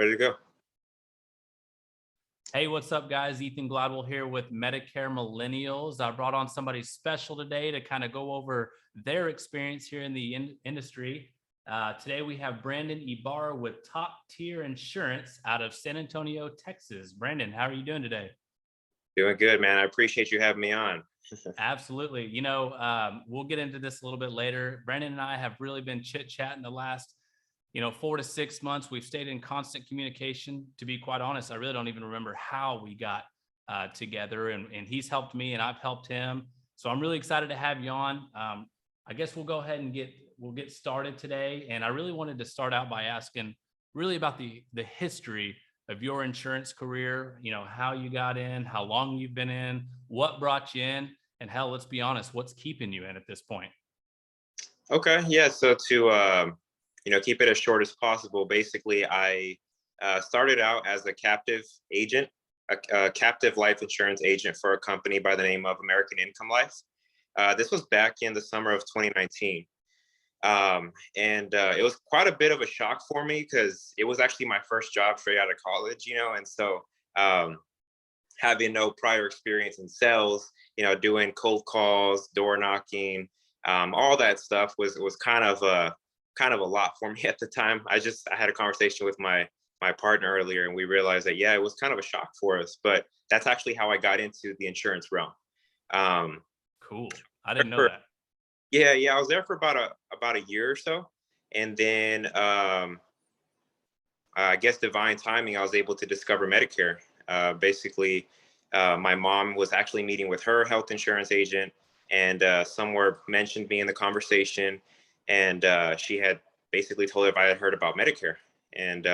Ready to go. Hey, what's up, guys? Ethan Gladwell here with Medicare Millennials. I brought on somebody special today to kind of go over their experience here in the industry. Today, we have Brandon Ibarra with Top Tier Insurance out of San Antonio, Texas. Brandon, how are you doing today? Doing good, man. I appreciate you having me on. Absolutely. We'll get into this a little bit later. Brandon and I have really been chit-chatting the last 4 to 6 months. We've stayed in constant communication. To be quite honest, I really don't even remember how we got together, and he's helped me and I've helped him. So I'm really excited to have you on. I guess we'll go ahead and we'll get started today. And I really wanted to start out by asking really about the history of your insurance career, how you got in, how long you've been in, what brought you in, and hell, let's be honest, what's keeping you in at this point? Okay, yeah. So to keep it as short as possible, basically, I started out as a captive agent, a captive life insurance agent for a company by the name of American Income Life. This was back in the summer of 2019. And it was quite a bit of a shock for me because it was actually my first job straight out of college, and so having no prior experience in sales, doing cold calls, door knocking, all that stuff was kind of a lot for me at the time. I had a conversation with my partner earlier, and we realized that it was kind of a shock for us, but that's actually how I got into the insurance realm. Um, Cool. I didn't know that. yeah, I was there for about a year or so, and then I guess divine timing, I was able to discover Medicare. Basically, my mom was actually meeting with her health insurance agent, and somewhere mentioned me in the conversation, and she had basically told her if I had heard about Medicare, and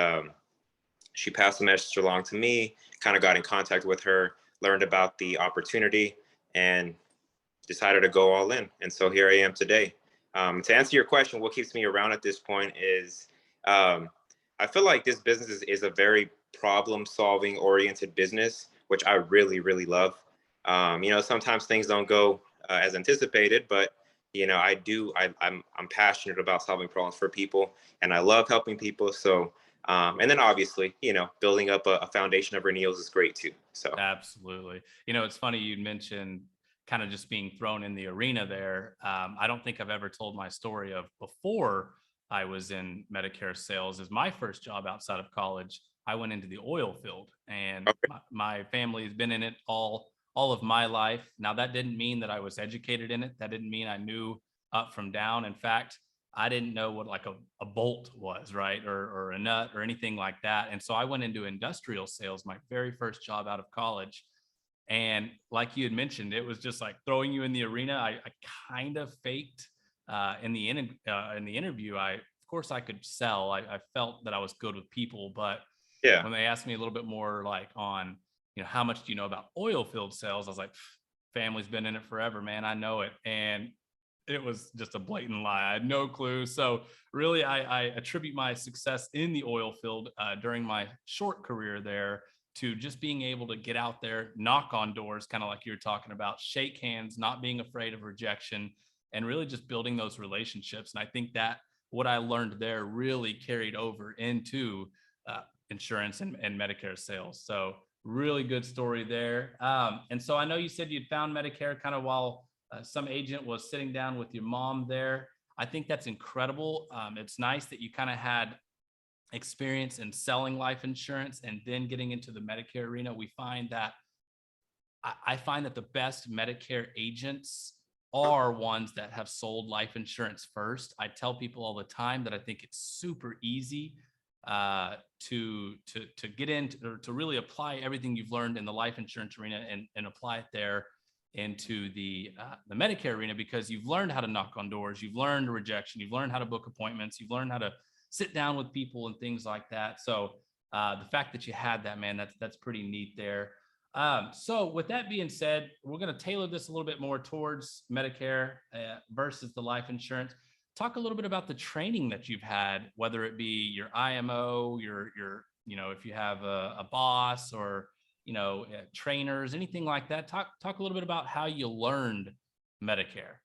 she passed the message along to me. Kind of got in contact with her, learned about the opportunity, and decided to go all in. And so here I am today. To answer your question, what keeps me around at this point is I feel like this business is a very problem solving oriented business, which I really, really love. Sometimes things don't go as anticipated, but I'm passionate about solving problems for people, and I love helping people. So, and then obviously, building up a foundation of renewals is great too. So, Absolutely. It's funny you mentioned kind of just being thrown in the arena there. I don't think I've ever told my story of before I was in Medicare sales. As my first job outside of college, I went into the oil field, and okay. my family has been in it all of my life. Now, that didn't mean that I was educated in it. That didn't mean I knew up from down. In fact, I didn't know what like a bolt was, right? Or a nut or anything like that. And so I went into industrial sales, my very first job out of college. And like you had mentioned, it was just like throwing you in the arena. I kind of faked in the interview. Of course I could sell. I felt that I was good with people, but Yeah. when they asked me a little bit more like on, how much do you know about oil field sales? I was like, family's been in it forever, man. I know it. And it was just a blatant lie. I had no clue. So really, I attribute my success in the oil field during my short career there to just being able to get out there, knock on doors, kind of like you were talking about, shake hands, not being afraid of rejection, and really just building those relationships. And I think that what I learned there really carried over into insurance and Medicare sales. So really good story there. And so I know you said you'd found Medicare kind of while some agent was sitting down with your mom there. I think that's incredible. It's nice that you kind of had experience in selling life insurance and then getting into the Medicare arena. I find that the best Medicare agents are ones that have sold life insurance first. I tell people all the time that I think it's super easy to get into, or to really apply everything you've learned in the life insurance arena and apply it there into the Medicare arena, because you've learned how to knock on doors, you've learned rejection, you've learned how to book appointments, you've learned how to sit down with people and things like that. So the fact that you had that, man, that's pretty neat there. So with that being said, we're going to tailor this a little bit more towards Medicare versus the life insurance. Talk a little bit about the training that you've had, whether it be your IMO, if you have a boss or, trainers, anything like that. Talk a little bit about how you learned Medicare.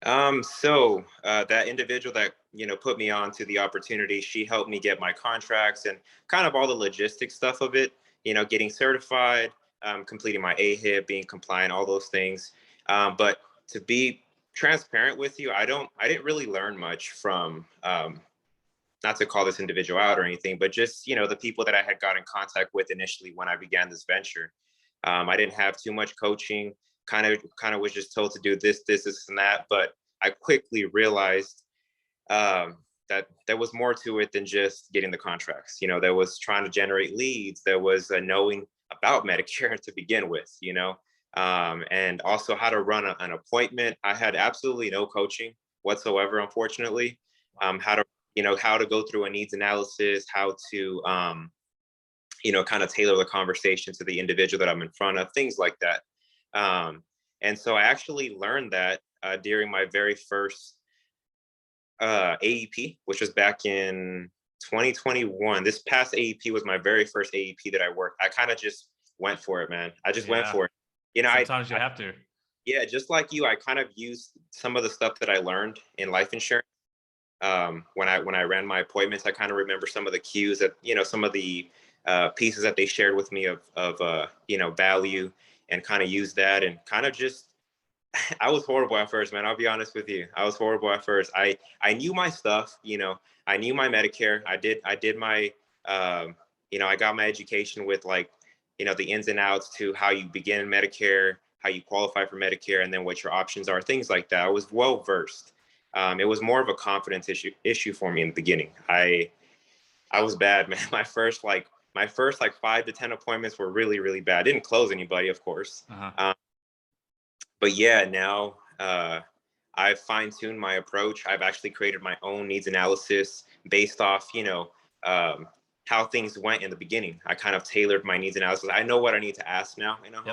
That individual that put me on to the opportunity, she helped me get my contracts and kind of all the logistics stuff of it. Getting certified, completing my AHIP, being compliant, all those things. But to be transparent with you, I didn't really learn much from. Not to call this individual out or anything, but just the people that I had got in contact with initially when I began this venture. I didn't have too much coaching. Kind of was just told to do this, and that. But I quickly realized that there was more to it than just getting the contracts. There was trying to generate leads. There was knowing about Medicare to begin with. And also how to run an appointment. I had absolutely no coaching whatsoever, unfortunately. How to go through a needs analysis, how to kind of tailor the conversation to the individual that I'm in front of, things like that. And so I actually learned that during my very first AEP, which was back in 2021. This past AEP was my very first AEP that I worked. I kind of just went for it, man. I just went Yeah. for it. Sometimes you have to. Yeah, just like you, I kind of used some of the stuff that I learned in life insurance. When I ran my appointments, I kind of remember some of the cues that some of the pieces that they shared with me of value, and kind of use that and kind of just I was horrible at first, man. I'll be honest with you. I was horrible at first. I knew my stuff. I knew my Medicare. I did my I got my education with like the ins and outs to how you begin Medicare, how you qualify for Medicare, and then what your options are, things like that. I was well versed. It was more of a confidence issue for me in the beginning. I was bad, man. My first 5 to 10 appointments were really, really bad. I didn't close anybody, of course. Uh-huh. But yeah, now I've fine-tuned my approach. I've actually created my own needs analysis based off, um, how things went in the beginning. I kind of tailored my needs analysis. I know what I need to ask now in a Yep.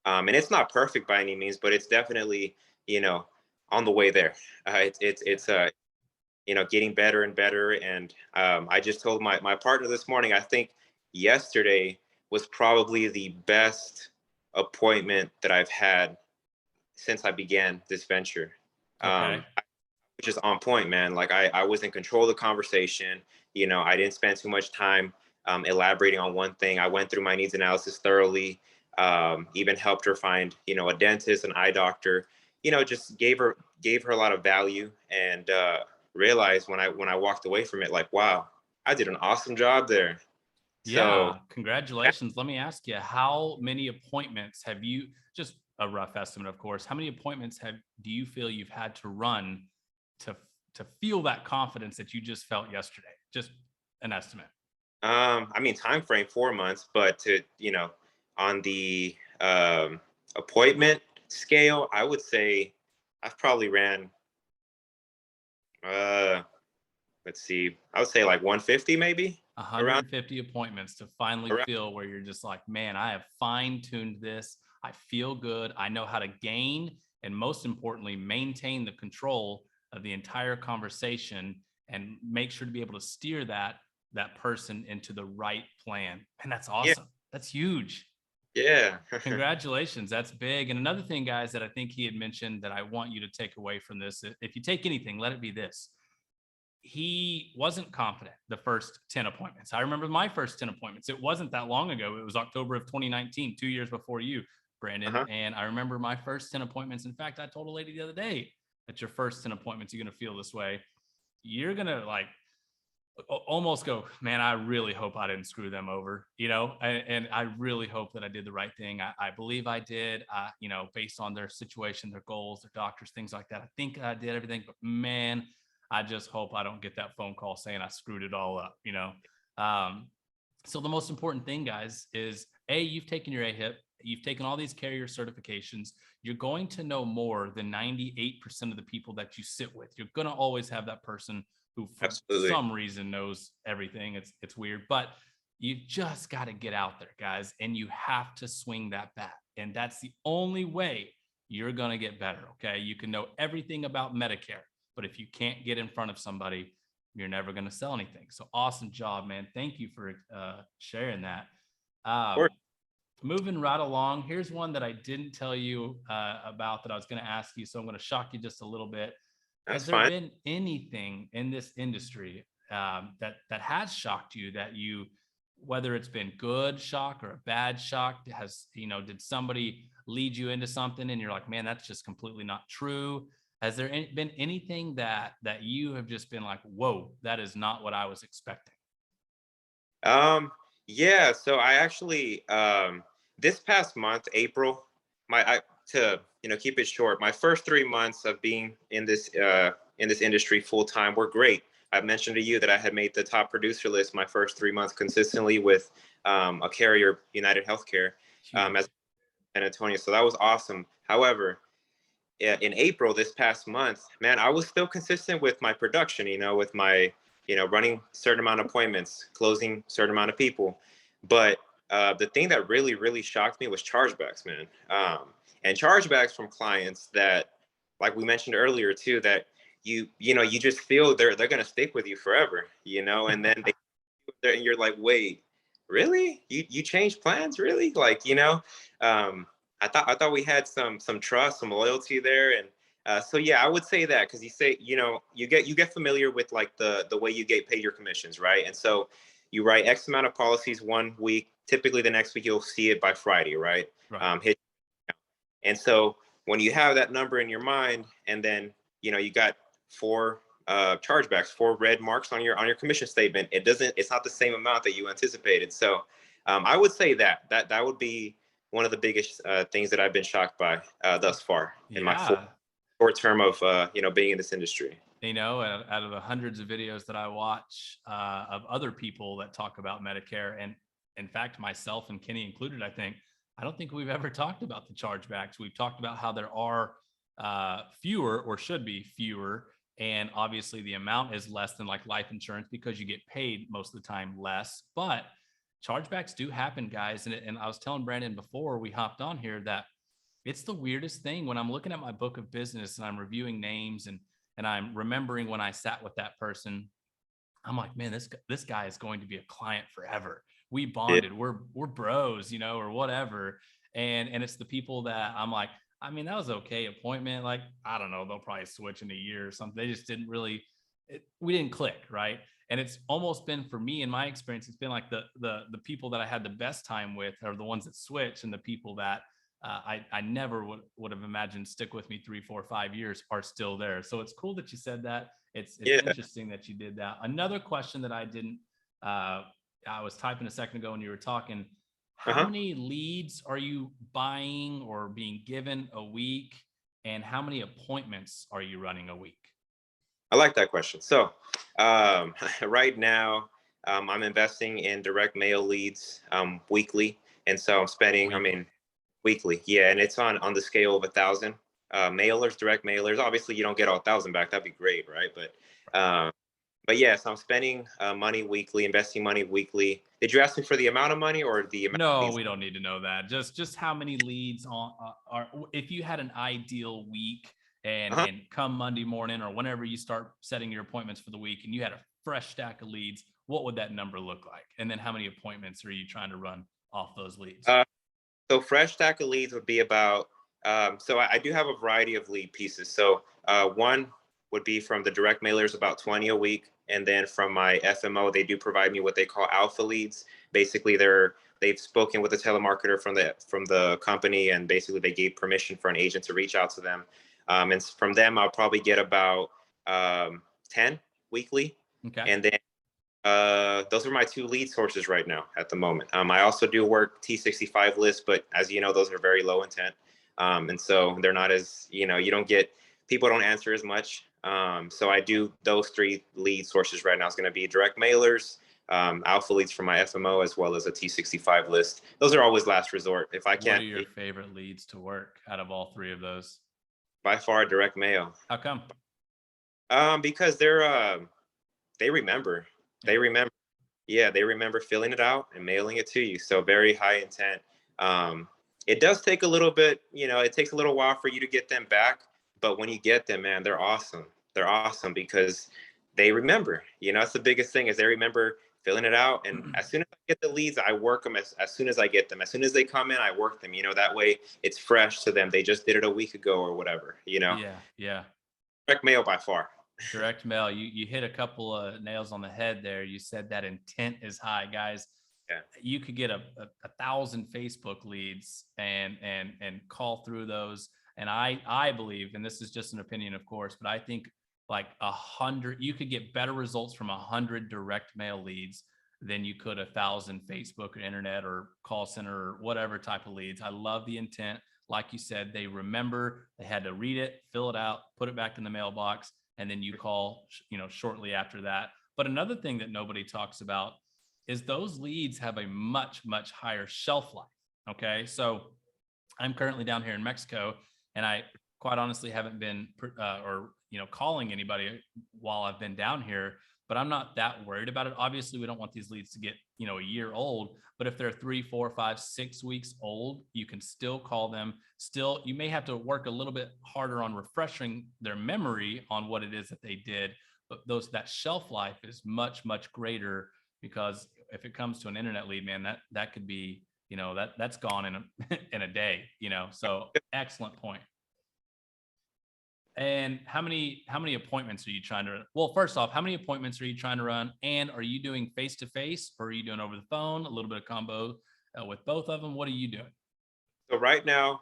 home. And it's not perfect by any means, but it's definitely, on the way there. It's getting better and better. And I just told my partner this morning, I think yesterday was probably the best appointment that I've had since I began this venture. Okay. Just on point, man. Like I was in control of the conversation. I didn't spend too much time elaborating on one thing. I went through my needs analysis thoroughly. Even helped her find, a dentist, an eye doctor. Just gave her a lot of value, and realized when I walked away from it, like, wow, I did an awesome job there. So Yeah, congratulations. Let me ask you, how many appointments have you, just a rough estimate, of course, how many appointments do you feel you've had to run to to feel that confidence that you just felt yesterday? Just an estimate. I mean, time frame 4 months, but on the appointment scale, I would say I've probably ran. Uh, let's see, I would say like 150, maybe around. 150 appointments to finally Around. feel where you're just like, man, I have fine tuned this. I feel good. I know how to gain and most importantly, maintain the control of the entire conversation and make sure to be able to steer that person into the right plan. And that's Yeah, awesome. That's huge. yeah. Congratulations. That's big. And another thing, guys, that I think he had mentioned that I want you to take away from this, if you take anything, let it be this: he wasn't confident the first 10 appointments. I remember my first 10 appointments. It wasn't that long ago. It was October of 2019, 2 years before you, Brandon. Uh-huh. And I remember my first 10 appointments. In fact, I told a lady the other day, at your first 10 appointments, you're going to feel this way. You're going to like almost go, man, I really hope I didn't screw them over, and I really hope that I did the right thing. I believe I did, based on their situation, their goals, their doctors, things like that. I think I did everything, but man, I just hope I don't get that phone call saying I screwed it all up. Um, so the most important thing, guys, is you've taken your AHIP, you've taken all these carrier certifications. You're going to know more than 98% of the people that you sit with. You're going to always have that person who for Absolutely. some reason knows everything. It's weird, but you just got to get out there, guys, and you have to swing that bat. And that's the only way you're going to get better. Okay. You can know everything about Medicare, but if you can't get in front of somebody, you're never going to sell anything. So awesome job, man. Thank you for sharing that. Or Um, Moving right along, here's one that I didn't tell you about that I was going to ask you. So I'm going to shock you just a little bit. Has That's there fine. been anything in this industry that has shocked you that you, whether it's been good shock or a bad shock, has, did somebody lead you into something and you're like, man, that's just completely not true? Has there been anything that you have just been like, whoa, that is not what I was expecting? Um, yeah, so I actually this past month, April, to keep it short, my first 3 months of being in this industry full time were great. I mentioned to you that I had made the top producer list my first 3 months consistently with a carrier, United Healthcare, as Huge. San Antonio. So that was awesome. However, yeah, in April this past month, man, I was still consistent with my production, with my, running certain amount of appointments, closing certain amount of people. But the thing that really, really shocked me was chargebacks, man. And chargebacks from clients that, like we mentioned earlier too, that you just feel they're gonna stick with you forever, and then and you're like, wait, really? You changed plans, really? Like, um, I thought we had some trust, some loyalty there, and so yeah, I would say that because you say, you get familiar with like the way you get paid your commissions, right? And so you write X amount of policies one week. Typically, the next week you'll see it by Friday, right? Right. Hit. And so when you have that number in your mind, and then you got four chargebacks, four red marks on your commission statement, it's not the same amount that you anticipated. So I would say that would be one of the biggest things that I've been shocked by thus far in my Yeah. short term of being in this industry. Out of the hundreds of videos that I watch of other people that talk about Medicare, and in fact, myself and Kenny included, I don't think we've ever talked about the chargebacks. We've talked about how there are fewer, or should be fewer, and obviously the amount is less than like life insurance because you get paid most of the time less. But chargebacks do happen, guys. And I was telling Brandon before we hopped on here that it's the weirdest thing when I'm looking at my book of business and I'm reviewing names and I'm remembering when I sat with that person. I'm like, man, this guy is going to be a client forever. We Yeah. bonded. We're bros, or whatever. And it's the people that I'm like, I mean, that was okay appointment. Like, I don't know, they'll probably switch in a year or something. They just didn't really, we didn't click, right? And it's almost been, for me in my experience, it's been like the people that I had the best time with are the ones that switch, and the people that I never would have imagined stick with me 3, 4, 5 years are still there. So it's cool that you said that. It's Yeah. interesting that you did that. Another question that I didn't, I was typing a second ago when you were talking. How Uh-huh. many leads are you buying or being given a week, and how many appointments are you running a week? I like that question. So, right now, I'm investing in direct mail leads weekly, and so I'm spending. I Weekly. mean, weekly, yeah, and it's on the scale of 1,000 mailers, direct mailers. Obviously, you don't get all 1,000 back. That'd be great, right? But yes, I'm spending money weekly, investing money weekly. Did you ask me for the amount of money or the amount of No, leads? we don't need to know that. Just how many leads are, if you had an ideal week, and Uh-huh. come Monday morning or whenever you start setting your appointments for the week, and you had a fresh stack of leads, what would that number look like? And then how many appointments are you trying to run off those leads? Uh, So fresh stack of leads would be about. So I do have a variety of lead pieces. So one would be from the direct mailers, about 20 a week, and then from my FMO, they do provide me what they call alpha leads. Basically, they've spoken with a telemarketer from the company, and basically they gave permission for an agent to reach out to them. And from them, I'll probably get about 10 weekly, Okay. and then those are my two lead sources right now at the moment. I also do work T65 lists, but as you know, those are very low intent. And so they're not as, you don't get, people don't answer as much. So I do those three lead sources right now. It's going to be direct mailers, alpha leads from my FMO, as well as a T65 list. Those are always last resort. If I What are can't, your favorite leads to work out of all three of those? by far, direct mail. How come? Because they remember, Yeah. they remember. Yeah, they remember filling it out and mailing it to you. So very high intent. Um, it does take a little bit, it takes a little while for you to get them back. But when you get them, man, they're awesome. They're awesome because they remember. That's the biggest thing is they remember filling it out. And as soon as I get the leads, I work them as soon as I get them. As soon as they come in, I work them, that way it's fresh to them. They just did it a week ago or whatever. Yeah, yeah. Direct mail by far. Direct mail. You hit a couple of nails on the head there. You said that intent is high, guys. Yeah. You could get a 1,000 Facebook leads and call through those. And I believe, and this is just an opinion, of course, but I think like 100, you could get better results from 100 direct mail leads than you could 1,000 Facebook or internet or call center or whatever type of leads. I love the intent. Like you said, they remember, they had to read it, fill it out, put it back in the mailbox, and then you call, shortly after that. But another thing that nobody talks about is those leads have a much, much higher shelf life. Okay. So I'm currently down here in Mexico, and I quite honestly haven't been calling anybody while I've been down here, but I'm not that worried about it. Obviously, we don't want these leads to get, a year old, but if they're 3, 4, 5, 6 weeks old, you can still call them. Still, you may have to work a little bit harder on refreshing their memory on what it is that they did, but that shelf life is much, much greater, because if it comes to an internet lead, man, that could be, that's gone in in a day, so excellent point. And how many appointments are you trying to run? Well, first off, how many appointments are you trying to run? And are you doing face-to-face, or are you doing over the phone, a little bit of combo with both of them? What are you doing? So right now,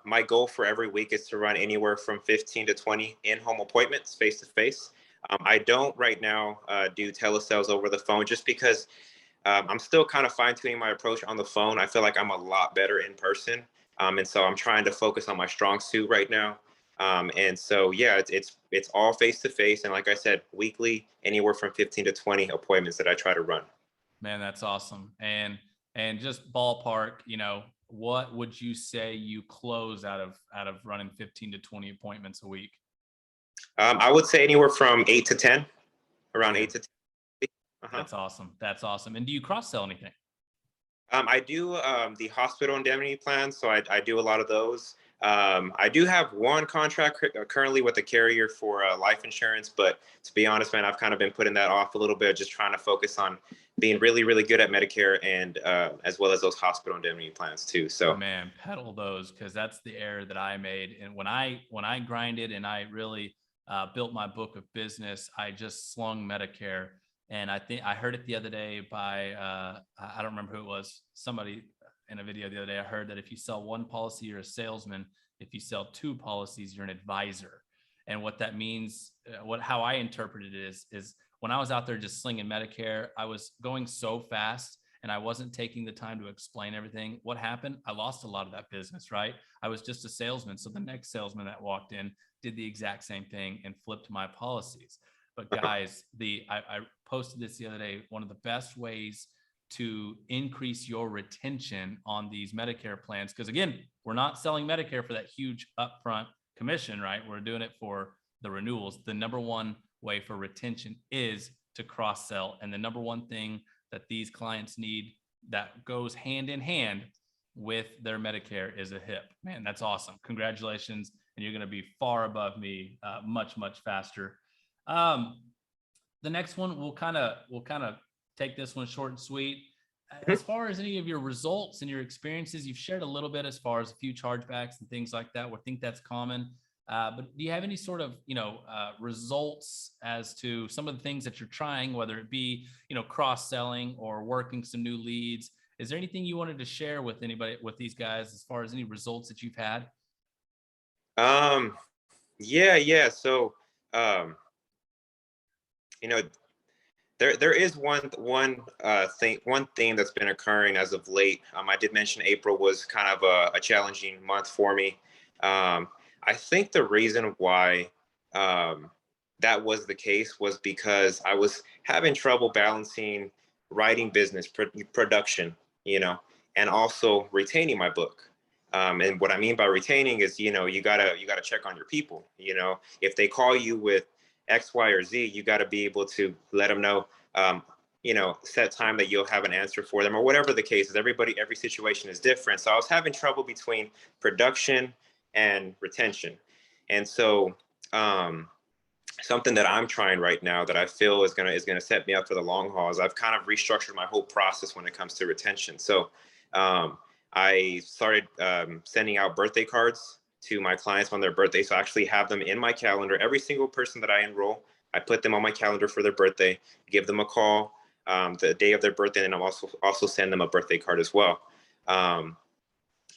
my goal for every week is to run anywhere from 15 to 20 in-home appointments face-to-face. I don't right now do telesales over the phone, just because I'm still kind of fine-tuning my approach on the phone. I feel like I'm a lot better in person. And so I'm trying to focus on my strong suit right now. And so, yeah, it's all face-to-face. And like I said, weekly, anywhere from 15 to 20 appointments that I try to run. Man, that's awesome. And just ballpark, what would you say you close out of running 15 to 20 appointments a week? I would say anywhere from 8 to 10, around Yeah. 8 to 10. Uh-huh. That's awesome. That's awesome. And do you cross-sell anything? I do the hospital indemnity plans, so I do a lot of those. I do have one contract currently with a carrier for life insurance, but to be honest, man, I've kind of been putting that off a little bit, just trying to focus on being really, really good at Medicare, and as well as those hospital indemnity plans too. So, man, pedal those, because that's the error that I made. And when I grinded and I really built my book of business, I just slung Medicare. And I think I heard it the other day by, I don't remember who it was, somebody in a video the other day. I heard that if you sell one policy, you're a salesman. If you sell 2 policies, you're an advisor. And what that means, how I interpreted it is when I was out there just slinging Medicare, I was going so fast and I wasn't taking the time to explain everything. What happened? I lost a lot of that business, right? I was just a salesman. So the next salesman that walked in did the exact same thing and flipped my policies. But guys, I posted this the other day. One of the best ways to increase your retention on these Medicare plans, because again, we're not selling Medicare for that huge upfront commission, right? We're doing it for the renewals. The number one way for retention is to cross-sell. And the number one thing that these clients need that goes hand in hand with their Medicare is a hip. Man, that's awesome. Congratulations. And you're going to be far above me, much, much faster. The next one, we'll kind of take this one short and sweet. As far as any of your results and your experiences, you've shared a little bit as far as a few chargebacks and things like that. We think that's common. But do you have any sort of, results as to some of the things that you're trying, whether it be, cross-selling or working some new leads? Is there anything you wanted to share with anybody, with these guys, as far as any results that you've had? Yeah. So, there is one theme that's been occurring as of late. I did mention April was kind of a challenging month for me. I think the reason why that was the case was because I was having trouble balancing writing business production, and also retaining my book. And what I mean by retaining is, you gotta check on your people. If they call you with X, Y, or Z, you got to be able to let them know, set time that you'll have an answer for them, or whatever the case is. Every situation is different. So I was having trouble between production and retention. And so something that I'm trying right now that I feel is gonna set me up for the long haul is I've kind of restructured my whole process when it comes to retention. So um, I started sending out birthday cards to my clients on their birthday. So I actually have them in my calendar. Every single person that I enroll, I put them on my calendar for their birthday, give them a call the day of their birthday, and I'm also send them a birthday card as well. Um,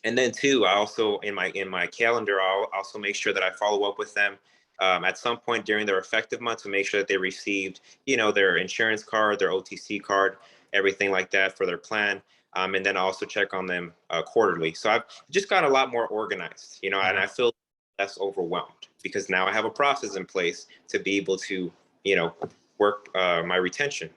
and then too, I also in my calendar, I'll also make sure that I follow up with them at some point during their effective month to make sure that they received, their insurance card, their OTC card, everything like that for their plan. And then I also check on them quarterly. So I've just got a lot more organized, and Yeah. I feel less overwhelmed because now I have a process in place to be able to, you know, work my retention,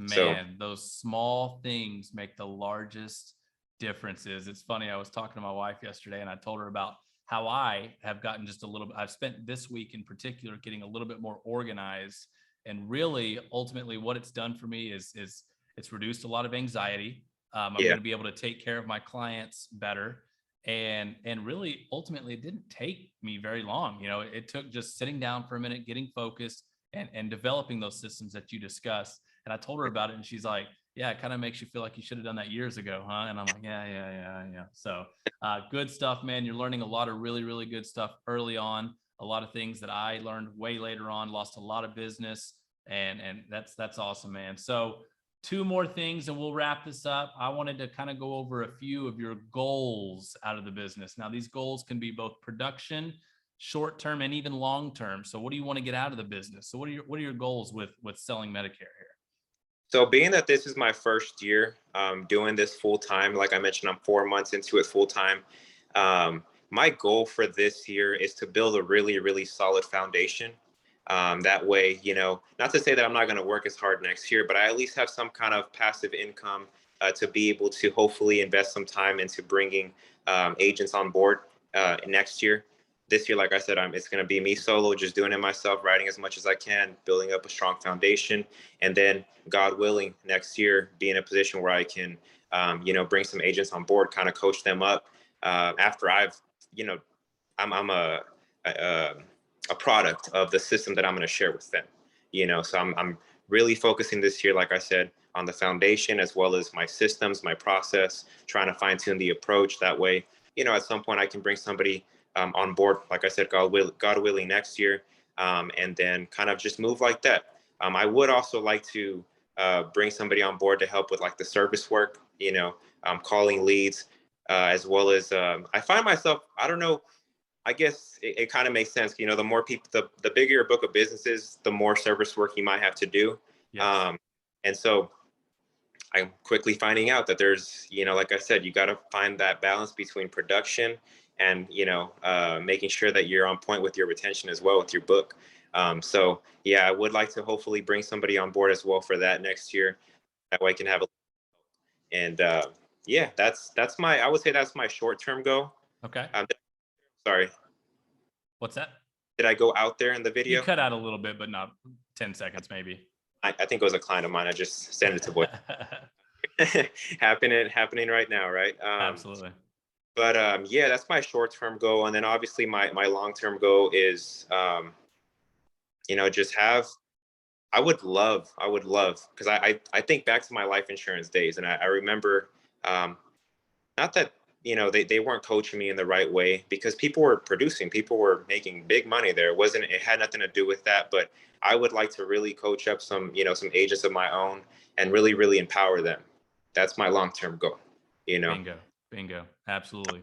so. Man, those small things make the largest differences. It's funny. I was talking to my wife yesterday and I told her about how I have gotten just a little bit, I've spent this week in particular getting a little bit more organized. And really, ultimately, what it's done for me is it's reduced a lot of anxiety. I'm Yeah. going to be able to take care of my clients better. And really, ultimately, it didn't take me very long. It took just sitting down for a minute, getting focused, and developing those systems that you discussed. And I told her about it, and she's like, "Yeah, it kind of makes you feel like you should have done that years ago, huh?" And I'm like, "Yeah, yeah, yeah, yeah." So, good stuff, man. You're learning a lot of really, really good stuff early on. A lot of things that I learned way later on. Lost a lot of business, and that's awesome, man. So, two more things, and we'll wrap this up. I wanted to kind of go over a few of your goals out of the business. Now, these goals can be both production, short term, and even long term. So, what do you want to get out of the business? So, what are your goals with selling Medicare here? So being that this is my first year doing this full time, like I mentioned, I'm 4 months into it full time. My goal for this year is to build a really, really solid foundation. That way, not to say that I'm not going to work as hard next year, but I at least have some kind of passive income to be able to hopefully invest some time into bringing agents on board next year. This year, like I said, it's going to be me solo, just doing it myself, writing as much as I can, building up a strong foundation, and then God willing, next year be in a position where I can, bring some agents on board, kind of coach them up after you know, I'm a, a product of the system that I'm going to share with them. So I'm really focusing this year, like I said, on the foundation as well as my systems, my process, trying to fine tune the approach. That way, at some point I can bring somebody on board, like I said, God willing, next year, and then kind of just move like that. I would also like to bring somebody on board to help with like the service work, calling leads, as well as I find myself, I don't know, I guess it kind of makes sense. The more people, the bigger your book of business is, the more service work you might have to do. Yes. And so I'm quickly finding out that there's, like I said, you got to find that balance between production and, making sure that you're on point with your retention as well with your book. So yeah, I would like to hopefully bring somebody on board as well for that next year. That way I can have and yeah, I would say that's my short-term goal. Okay. Sorry, What's that? did I go out there in the You video? cut out a little bit, but not 10 seconds, maybe. I think it was a client of mine. I just sent it to voice. happening right now, right? Absolutely. But yeah, that's my short-term goal, and then obviously my long-term goal is, just have. I would love, because I think back to my life insurance days, and I remember, not that they weren't coaching me in the right way, because people were making big money there. It had nothing to do with that, but I would like to really coach up some agents of my own and really, really empower them. That's my long-term goal. You know. Bingo. Bingo. Absolutely.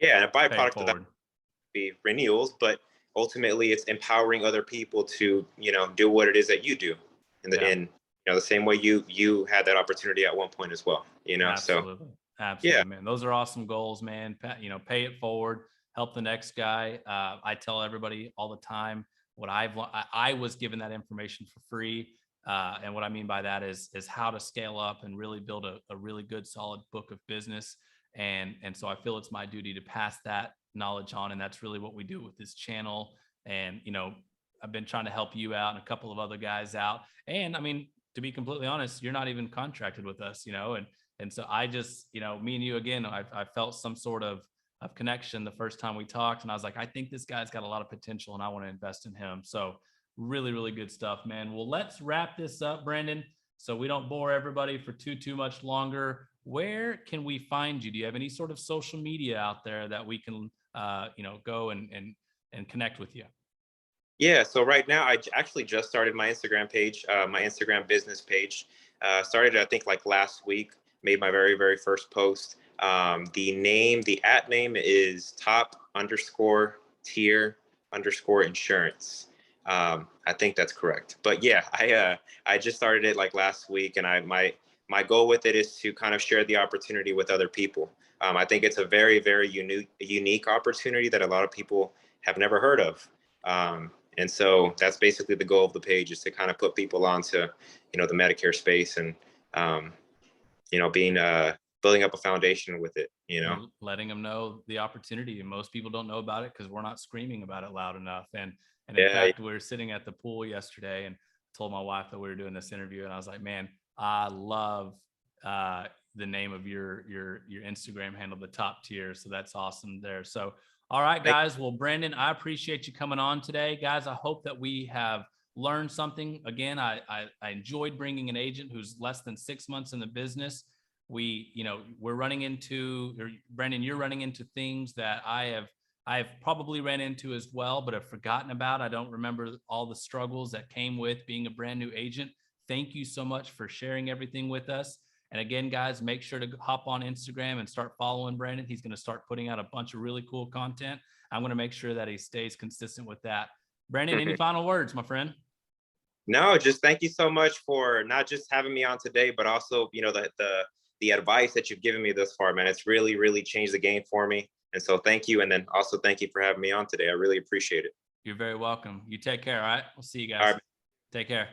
Yeah, and a Pay it byproduct of that forward. would be renewals, but ultimately it's empowering other people to, do what it is that you do Yeah. in the same way you had that opportunity at one point as well. So Absolutely. yeah. Absolutely, man. Those are awesome goals, man. Pay it forward, help the next guy. I tell everybody all the time what I was given that information for free. And what I mean by that is how to scale up and really build a really good, solid book of business. And so I feel it's my duty to pass that knowledge on. And that's really what we do with this channel. And, I've been trying to help you out and a couple of other guys out. And I mean, to be completely honest, you're not even contracted with us, and so I just, me and you again, I felt some sort of connection the first time we talked, and I was like, I think this guy's got a lot of potential, and I want to invest in him. So Really, really good stuff, man. Well, let's wrap this up, Brandon, so we don't bore everybody for too much longer. Where can we find you? Do you have any sort of social media out there that we can, go and connect with you? Yeah, so right now actually just started my Instagram page, my Instagram business page. Started I think like last week. Made my very first post. The at name is top underscore tier underscore insurance. I think that's correct. But yeah, I just started it like last week, and my goal with it is to kind of share the opportunity with other people. I think it's a very unique opportunity that a lot of people have never heard of. And so that's basically the goal of the page, is to kind of put people onto, the Medicare space, and, being, building up a foundation with it. Letting them know the opportunity. And most people don't know about it because we're not screaming about it loud enough. And in Yeah. fact, we were sitting at the pool yesterday and told my wife that we were doing this interview, and I was like, man, I love the name of your Instagram handle, the top tier. So that's awesome there. So all right, guys. Well, Brandon, I appreciate you coming on today, guys. I hope that we have learned something. Again, I enjoyed bringing an agent who's less than 6 months in the business. We're running into, or Brandon, you're running into things that I've probably ran into as well, but have forgotten about. I don't remember all the struggles that came with being a brand new agent. Thank you so much for sharing everything with us. And again, guys, make sure to hop on Instagram and start following Brandon. He's going to start putting out a bunch of really cool content. I'm going to make sure that he stays consistent with that. Brandon, any final words, my friend? No, just thank you so much for not just having me on today, but also, the advice that you've given me thus far, man. It's really changed the game for me. And so thank you. And then also thank you for having me on today. I really appreciate it. You're very welcome. You take care. All right. We'll see you All guys. right. Take care.